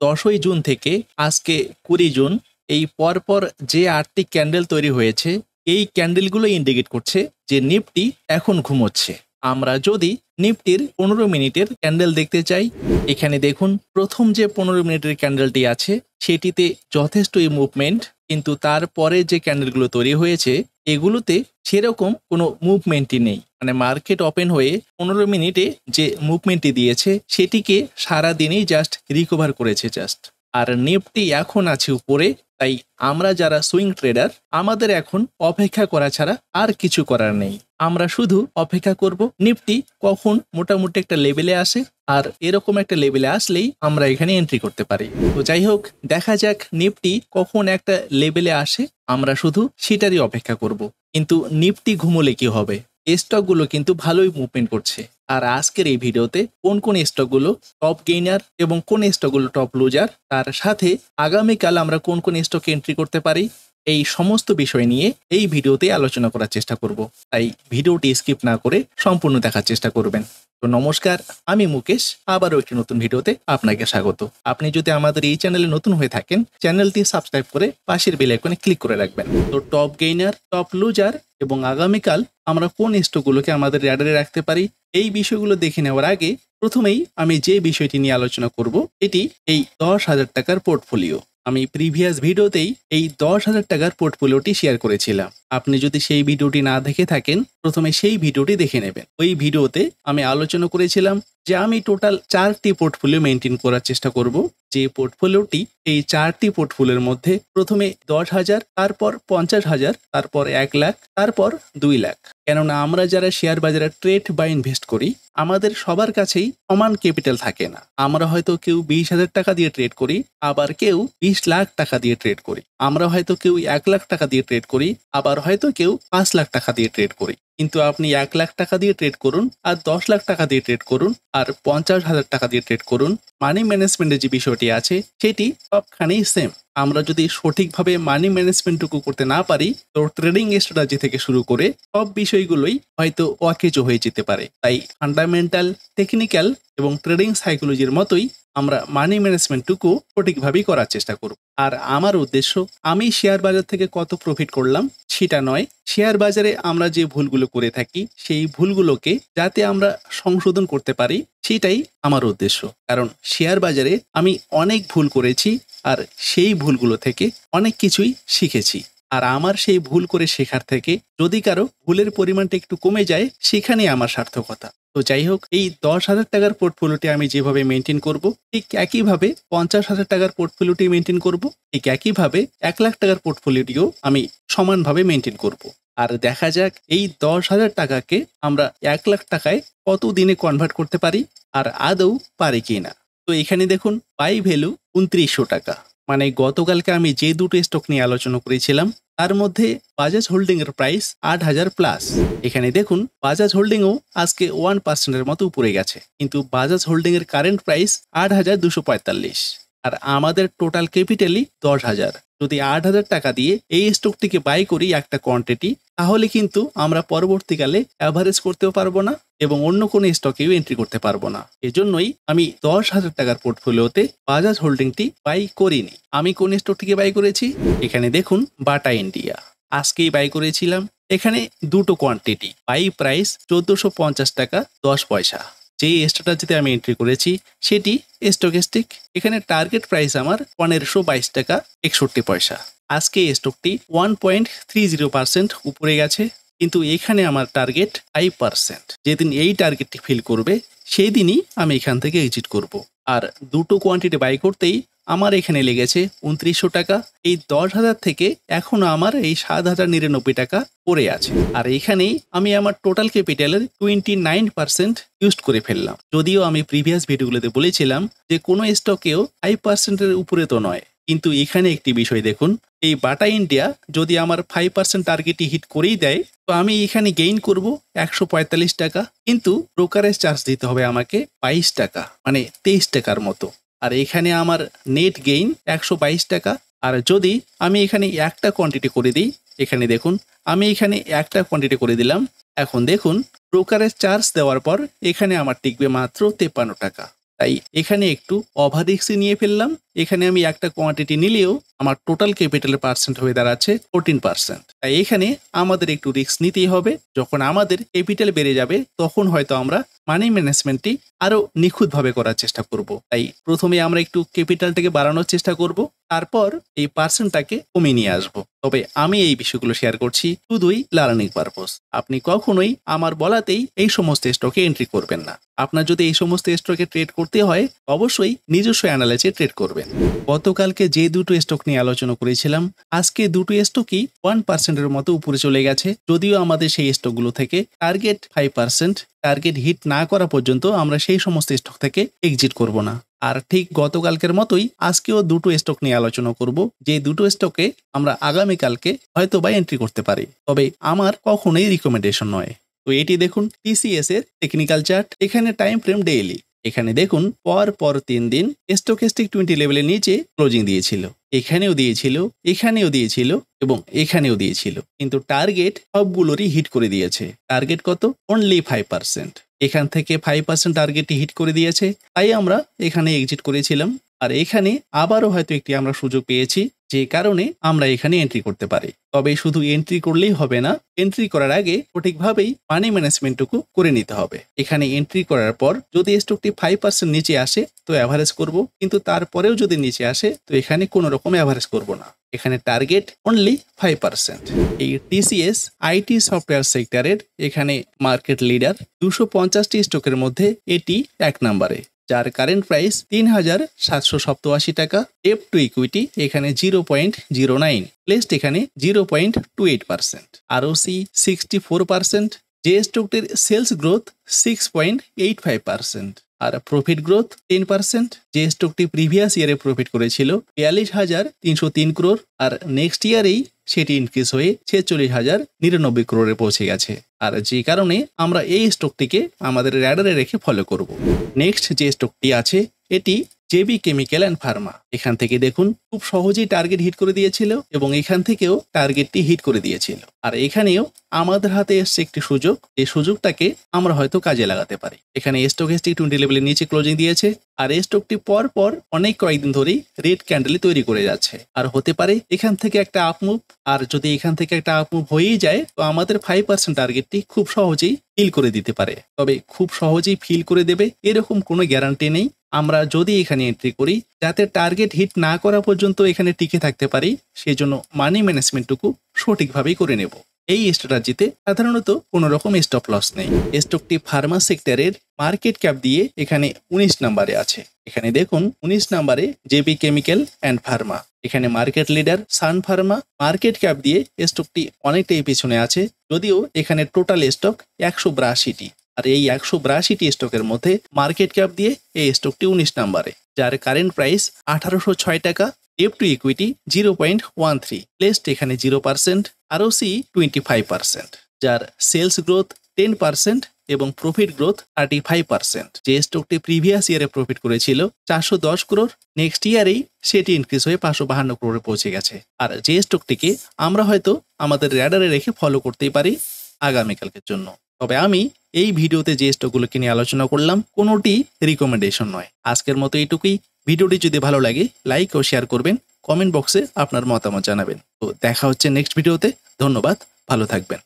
10ই June থেকে আজকে 20 June এই পরপর যে 8টি ক্যান্ডেল তৈরি হয়েছে এই ক্যান্ডেলগুলো ইন্ডিকেট করছে যে নিফটি এখন ঘুমোচ্ছে। আমরা যদি নিফটির 15 মিনিটের ক্যান্ডেল দেখতে চাই, এখানে দেখুন প্রথম যে 15 মিনিটের ক্যান্ডেলটি আছে সেটিতে যথেষ্টই মুভমেন্ট, কিন্তু তারপরে যে ক্যান্ডেলগুলো তৈরি হয়েছে এগুলোতে সেরকম কোনো মুভমেন্টই নেই। মানে মার্কেট ওপেন হয়ে 15 মিনিটে যে মুভমেন্টটি দিয়েছে সেটিকে সারাদিনই জাস্ট রিকভার করেছে জাস্ট। আর নিফটি এখন আছে উপরে, তাই আমরা যারা সুইং ট্রেডার আমাদের এখন অপেক্ষা করা ছাড়া আর কিছু করার নেই। আমরা শুধু অপেক্ষা করব নিফটি কখন মোটামুটি একটা লেভেলে আসে, আর এরকম একটা লেভেলে আসলেই আমরা এখানে এন্ট্রি করতে পারি। তো যাই হোক, দেখা যাক নিফটি কখন একটা লেভেলে আসে, আমরা শুধু সেটারই অপেক্ষা করব। কিন্তু নিফটি ঘুমোলে কি হবে, স্টকগুলো কিন্তু ভালোই মুভমেন্ট করছে। আর আজকের এই ভিডিওতে কোন কোন স্টকগুলো টপ গেইনার এবং কোন স্টকগুলো টপ লুজার, তার সাথে আগামীকাল আমরা কোন কোন স্টকে এন্ট্রি করতে পারি, এই সমস্ত বিষয় নিয়ে এই ভিডিওতে আলোচনা করার চেষ্টা করব। তাই ভিডিওটি স্কিপ না করে সম্পূর্ণ দেখার চেষ্টা করবেন। তো নমস্কার, আমি মুকেশ, আবারও একটি নতুন ভিডিওতে আপনাকে স্বাগত। আপনি যদি আমাদের এই চ্যানেলে নতুন হয়ে থাকেন, চ্যানেলটি সাবস্ক্রাইব করে পাশের বেল আইকনে ক্লিক করে রাখবেন। তো টপ গেইনার, টপ লুজার এবং আগামীকাল আমরা কোন স্টকগুলোকে আমাদের র্যাডারে রাখতে পারি, এই বিষয়গুলো দেখে নেওয়ার আগে প্রথমেই আমি যে বিষয়টি নিয়ে আলোচনা করব এটি এই 10,000 টাকার পোর্টফোলিও। আমি প্রিভিয়াস ভিডিওতেই এই 10,000 টাকার পোর্টফোলিওটি শেয়ার করেছিলাম। আপনি যদি সেই ভিডিওটি না দেখে থাকেন, প্রথমে সেই ভিডিওটি দেখে নেবেন। ওই ভিডিওতে আমি আলোচনা করেছিলাম যে আমি টোটাল 4টি পোর্টফোলিও মেনটেন করার চেষ্টা করব। যে পোর্টফোলিওটি এই 4টি পোর্টফোলিওর মধ্যে প্রথমে 10,000, তারপর 50,000, তারপর 1 লাখ, তারপর 2 লাখ। কেননা আমরা যারা শেয়ার বাজারে ট্রেড বা ইনভেস্ট করি আমাদের সবার কাছেই সমান ক্যাপিটাল থাকে না। আমরা হয়তো কেউ 20,000 টাকা দিয়ে ট্রেড করি, আবার কেউ 20 লাখ টাকা দিয়ে ট্রেড করি। আমরা হয়তো কেউ 1 লাখ টাকা দিয়ে ট্রেড করি, আবার হয়তো কেউ 5 লাখ টাকা দিয়ে ট্রেড করি। কিন্তু আপনি 1 লাখ টাকা দিয়ে ট্রেড করুন, আর 10 লাখ টাকা দিয়ে ট্রেড করুন, আর 50,000 টাকা দিয়ে ট্রেড করুন, মানি ম্যানেজমেন্টের যে বিষয়টি আছে সেটি সবখানেই সেম। আমরা যদি সঠিকভাবে মানি ম্যানেজমেন্টটুকু করতে না পারি, তো ট্রেডিং স্ট্র্যাটেজি থেকে শুরু করে সব বিষয়গুলোই হয়তো অকেজো হয়ে যেতে পারে। তাই ফান্ডামেন্টাল, টেকনিক্যাল এবং ট্রেডিং সাইকোলজির মতোই আমরা মানি ম্যানেজমেন্টটুকু সঠিকভাবেই করার চেষ্টা করব। আর আমার উদ্দেশ্য আমি শেয়ার বাজার থেকে কত প্রফিট করলাম সেটা নয়, শেয়ার বাজারে আমরা যে ভুলগুলো করে থাকি সেই ভুলগুলোকে যাতে আমরা সংশোধন করতে পারি সেটাই আমার উদ্দেশ্য। কারণ শেয়ার বাজারে আমি অনেক ভুল করেছি, আর সেই ভুলগুলো থেকে অনেক কিছুই শিখেছি। আর আমার সেই ভুল করে শেখার থেকে যদি কারো ভুলের পরিমাণটা একটু কমে যায়, সেখানেই আমার সার্থকতা। তো যাই হোক, এই 10,000 টাকার পোর্টফোলিওটি আমি যেভাবে মেনটেন করব, ঠিক একইভাবে 50,000 টাকার পোর্টফোলিওটি মেনটেন করব, ঠিক একইভাবে 1 লাখ টাকার পোর্টফোলিওটিও আমি সমানভাবে মেনটেন করব। আর দেখা যাক এই 10,000 টাকাকে আমরা 1 লাখ টাকায় কত দিনে কনভার্ট করতে পারি, আর আদৌ পারি কিনা। তো এখানে দেখুন বাই ভ্যালু 2900 টাকা। মানে গতকালকে আমি যে দুটো স্টক নিয়ে আলোচনা করেছিলাম তার মধ্যে বাজাজ হোল্ডিং এর প্রাইস 8,000 প্লাস। এখানে দেখুন বাজাজ হোল্ডিংও আজকে 1% মতো উপরে গেছে, কিন্তু বাজাজ হোল্ডিং এর কারেন্ট প্রাইস 8,245। আর আমাদের টোটাল ক্যাপিটালই 10,000। যদি 8,000 টাকা দিয়ে এই স্টকটিকে বাই করি একটা কোয়ান্টিটি, তাহলে কিন্তু আমরা পরবর্তীকালে অ্যাভারেজ করতেও পারবো না এবং অন্য কোনো স্টকেও এন্ট্রি করতে পারবো না। এজন্যই আমি 10,000 টাকার পোর্টফোলিওতে বাজাজ হোল্ডিংটি বাই করিনি। আমি কোন স্টকটিকে বাই করেছি, এখানে দেখুন বাটা ইন্ডিয়া। আজকেই বাই করেছিলাম। এখানে দুটো কোয়ান্টিটি, বাই প্রাইস 1450 টাকা 10 পয়সা। যে স্ট্র্যাটেজিতে আমি এন্ট্রি করেছি সেটি স্টকেস্টিক। এখানে টার্গেট প্রাইস আমার 1522 টাকা 61 পয়সা। আজকে এই স্টকটি 1.30% উপরে গেছে, কিন্তু এখানে আমার টার্গেট 5%। যেদিন এই টার্গেটটি ফিল করবে সেই দিনই আমি এখান থেকে এক্সিট করব। আর দুটো কোয়ান্টিটি বাই করতেই আমার এখানে লেগেছে 2900 টাকা। এই 10,000 থেকে এখনো আমার এই 7,099 টাকা পড়ে আছে। আর এখানেই আমি আমার টোটাল ক্যাপিটালের 29% ইউজ করে ফেললাম। যদিও আমি প্রিভিয়াস ভিডিওগুলোতে বলেছিলাম যে কোনো স্টকেও 5%-এর উপরে তো নয়, কিন্তু এখানে একটি বিষয় দেখুন, এই বাটা ইন্ডিয়া যদি আমার 5% টার্গেটই হিট করেই দেয়, তো আমি এখানে গেইন করব 145 টাকা, কিন্তু ব্রোকারেজ চার্জ দিতে হবে আমাকে 22 টাকা, মানে 23 টাকার মতো। আর এখানে আমার নেট গেইন 122 টাকা। আর যদি আমি এখানে একটা কোয়ান্টিটি করে দিই, এখানে দেখুন আমি এখানে একটা কোয়ান্টিটি করে দিলাম। এখন দেখুন ব্রোকারেজ চার্জ দেওয়ার পর এখানে আমার টিকবে মাত্র 53 টাকা। তাই এখানে একটু ওভার রিস্ক নিয়ে ফেললাম। এখানে আমি একটা কোয়ান্টিটি নিলেও আমার টোটাল ক্যাপিটালের পার্সেন্ট হয়ে দাঁড়াচ্ছে 14%। তাই এখানে আমাদের একটু রিস্ক নিতেই হবে। যখন আমাদের ক্যাপিটাল বেড়ে যাবে তখন হয়তো আমরা মানি ম্যানেজমেন্টটি আরো নিখুঁতভাবে করার চেষ্টা করব। তাই প্রথমে আমরা একটু ক্যাপিটালটাকে বাড়ানোর চেষ্টা করব, তারপর এই পার্সেন্টটাকে কমিয়ে নিয়ে আসবো। তবে আমি এই বিষয়গুলো শেয়ার করছি শুধুই লার্নিং পারপোজ। আপনি কখনোই আমার বলাতেই এই সমস্ত স্টকে এন্ট্রি করবেন না। আপনার যদি এই সমস্ত স্টকে ট্রেড করতে হয় অবশ্যই নিজস্ব অ্যানালাইসে ট্রেড করবেন। গতকালকে যে দুটো স্টক নিয়ে আলোচনা করেছিলাম, আজকে দুটো স্টকই 1%-এর মতো উপরে চলে গেছে। যদিও আমাদের সেই স্টকগুলো থেকে টার্গেট 5%, টার্গেট হিট না করা পর্যন্ত আমরা সেই সমস্ত স্টক থেকে এক্সিট করব না। আর ঠিক গতকালকের মতোই আজকেও দুটো স্টক নিয়ে আলোচনা করব, যে দুটো স্টকে আমরা আগামীকালকে হয়তো বা এন্ট্রি করতে পারি। তবে আমার কখনোই রিকমেন্ডেশন নয়। তো এটি দেখুন টিসিএস এর টেকনিক্যাল চার্ট। এখানে টাইম ফ্রেম ডেইলি। এখানে দেখুন পর 3 দিন স্টকেস্টিক 20 লেভেলের নিচে ক্লোজিং দিয়েছিল, এখানেও দিয়েছিল, এখানেও দিয়েছিল এবং এখানেও দিয়েছিল, কিন্তু টার্গেট সবগুলোরই হিট করে দিয়েছে। টার্গেট কত? অনলি 5%। এখান থেকে 5% টার্গেটটি হিট করে দিয়েছে, তাই আমরা এখানে এক্সিট করেছিলাম। আর এখানে আবারও হয়তো একটি আমরা সুযোগ পেয়েছি, যে কারণে আমরা এখানে এন্ট্রি করতে পারি। তবে শুধু এন্ট্রি করলেই হবে না, এন্ট্রি করার আগে সঠিকভাবেই মানি ম্যানেজমেন্টটুকু করে নিতে হবে। এখানে এন্ট্রি করার পর যদি স্টকটি 5% নিচে আসে তো অ্যাভারেজ করব, কিন্তু তারপরেও যদি নিচে আসে তো এখানে কোনো রকম অ্যাভারেজ করব না। এখানে টার্গেট অনলি 5%। এই টিসিএস আইটি সফটওয়্যার সেক্টরের এখানে মার্কেট লিডার। 250টি স্টকের মধ্যে এটি 1 নম্বরে, যার কারেন্ট প্রাইস 3,787 টাকা। এফ টু ইকুইটি এখানে 0.09, প্লেসড এখানে 0.28%, আরওসি 64%। যে স্টকটির সেলস গ্রোথ 6.85% আর প্রফিট গ্রোথ 10%। যে স্টকটি প্রিভিয়াস ইয়ারে প্রফিট করেছিল 42,303 crore, আর নেক্সট ইয়ারেই সেটি ইনক্রিজ হয়ে 46,099 crore পৌঁছে গেছে। আর যে কারণে আমরা এই স্টকটিকে আমাদের র্যাডারে রেখে ফলো করব। নেক্সট যে স্টকটি আছে এটি জেবি কেমিক্যাল অ্যান্ড ফার্মা। এখান থেকে দেখুন খুব সহজেই টার্গেট হিট করে দিয়েছিল এবং এখান থেকেও টার্গেটটি হিট করে দিয়েছিল। আর এখানেও আমাদের হাতে এসছে একটি সুযোগ, এই সুযোগটাকে আমরা হয়তো কাজে লাগাতে পারি। এখানে স্টকেস্টিক 20 লেভেলের নিচে ক্লোজিং দিয়েছে, আর এই স্টকটি পর অনেক কয়েকদিন ধরেই রেড ক্যান্ডেল তৈরি করে যাচ্ছে। আর হতে পারে এখান থেকে একটা আপ মুভ, আর যদি এখান থেকে একটা আপ মুভ হয়েই যায় তো আমাদের 5% টার্গেটটি খুব সহজেই ফিল করে দিতে পারে। তবে খুব সহজেই ফিল করে দেবে এরকম কোনো গ্যারান্টি নেই। আমরা যদি এখানে এন্ট্রি করি যাতে টার্গেট হিট না করা পর্যন্ত এখানে টিকে থাকতে পারি, সেজন্য মানি ম্যানেজমেন্টটুকু সঠিকভাবেই করে নেব। এই স্ট্র্যাটেজিতে সাধারণত কোনো রকম স্টপ লস নেই। স্টকটি ফার্মা সেক্টরের মার্কেট ক্যাপ দিয়ে এখানে 19 নম্বরে আছে। এখানে দেখুন 19 নম্বরে জেবি কেমিক্যাল অ্যান্ড ফার্মা। এখানে মার্কেট লিডার সান ফার্মা। মার্কেট ক্যাপ দিয়ে স্টকটি অনেকটাই পিছনে আছে, যদিও এখানে টোটাল স্টক 182টি। আর এই 182টি স্টকের মধ্যে মার্কেট ক্যাপ দিয়ে এই স্টকটি 19 নম্বরে, যার কারেন্ট প্রাইস 1806 টাকা। এফ টু ইকুইটি 0.13, প্লেসড এখানে 0%, আরওসি 25%, যার সেলস গ্রোথ 10% এবং প্রফিট গ্রোথ 35%। যে স্টকটি প্রিভিয়াস ইয়ারে প্রফিট করেছিল 410 crore, নেক্সট ইয়ারেই সেটি ইনক্রিজ হয়ে 552 crore পৌঁছে গেছে। আর যে স্টকটিকে আমরা হয়তো আমাদের র্যাডারে রেখে ফলো করতেই পারি আগামীকালকের জন্য। তবে আমি এই ভিডিওতে যে স্টকগুলোকে নিয়ে আলোচনা করলাম কোনোটি রিকমেন্ডেশন নয়। আজকের মতো এইটুকুই। ভিডিওটি যদি ভালো লাগে লাইক ও শেয়ার করবেন, কমেন্ট বক্সে আপনার মতামত জানাবেন। তো দেখা হচ্ছে নেক্সট ভিডিওতে। ধন্যবাদ, ভালো থাকবেন।